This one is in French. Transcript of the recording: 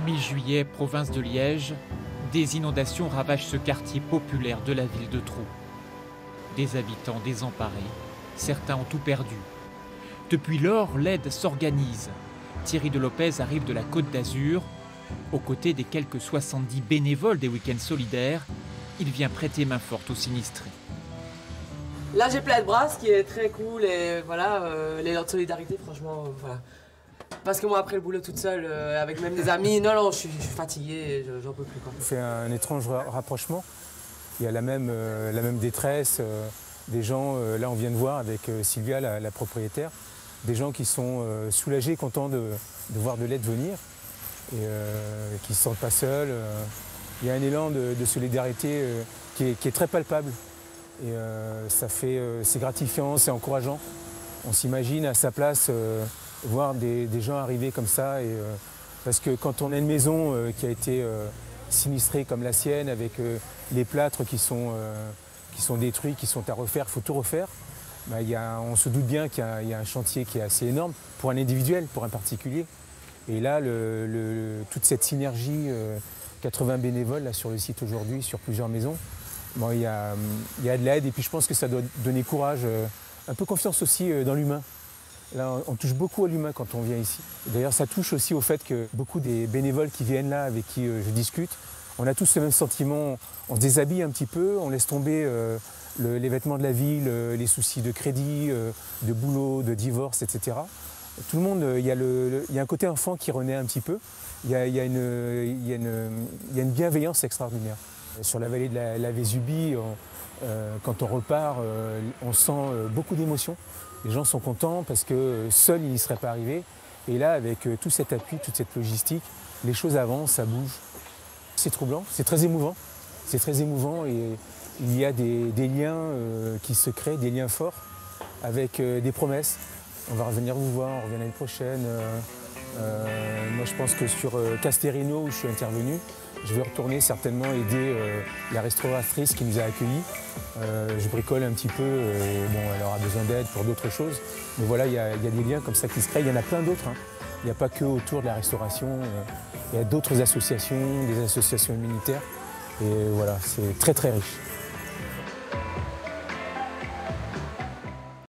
Mi-juillet, province de Liège, des inondations ravagent ce quartier populaire de la ville de Trou. Des habitants désemparés, certains ont tout perdu. Depuis lors, l'aide s'organise. Thierry de Lopez arrive de la Côte d'Azur. Aux côtés des quelques 70 bénévoles des week-ends solidaires, il vient prêter main forte aux sinistrés. Là, j'ai plein de bras, ce qui est très cool, et voilà, l'élan de solidarité, franchement, voilà. Parce que moi, après le boulot toute seule, avec même des amis, non, je suis fatiguée, j'en peux plus. Quoi. On fait un étrange rapprochement. Il y a la même détresse des gens, là on vient de voir avec Sylvia, la propriétaire, des gens qui sont soulagés, contents de voir de l'aide venir et qui ne se sentent pas seuls. Il y a un élan de solidarité qui est très palpable. Et c'est gratifiant, c'est encourageant. On s'imagine à sa place voir des gens arriver comme ça. Parce que quand on a une maison qui a été sinistrée comme la sienne, avec les plâtres qui sont détruits, qui sont à refaire, il faut tout refaire, bah, on se doute bien qu'il y a un chantier qui est assez énorme pour un individuel, pour un particulier. Et là, toute cette synergie, 80 bénévoles là, sur le site aujourd'hui, sur plusieurs maisons, bon, il y a de l'aide et puis je pense que ça doit donner courage, un peu confiance aussi dans l'humain. Là, on touche beaucoup à l'humain quand on vient ici. D'ailleurs, ça touche aussi au fait que beaucoup des bénévoles qui viennent là, avec qui je discute, on a tous le même sentiment. On se déshabille un petit peu, on laisse tomber les vêtements de la ville, les soucis de crédit, de boulot, de divorce, etc. Tout le monde, il y a un côté enfant qui renaît un petit peu. Il y a une bienveillance extraordinaire. Sur la vallée de la Vésubie, quand on repart, on sent beaucoup d'émotions. Les gens sont contents parce que seuls, ils n'y seraient pas arrivés. Et là, avec tout cet appui, toute cette logistique, les choses avancent, ça bouge. C'est troublant, c'est très émouvant. C'est très émouvant et il y a des liens qui se créent, des liens forts, avec des promesses. On va revenir vous voir, on revient l'année prochaine. Moi, je pense que sur Casterino, où je suis intervenu, je vais retourner certainement aider la restauratrice qui nous a accueillis. Je bricole un petit peu, bon, elle aura besoin d'aide pour d'autres choses. Mais voilà, il y a des liens comme ça qui se créent. Il y en a plein d'autres. Hein. Il n'y a pas que autour de la restauration. Il y a d'autres associations, des associations humanitaires. Et voilà, c'est très très riche.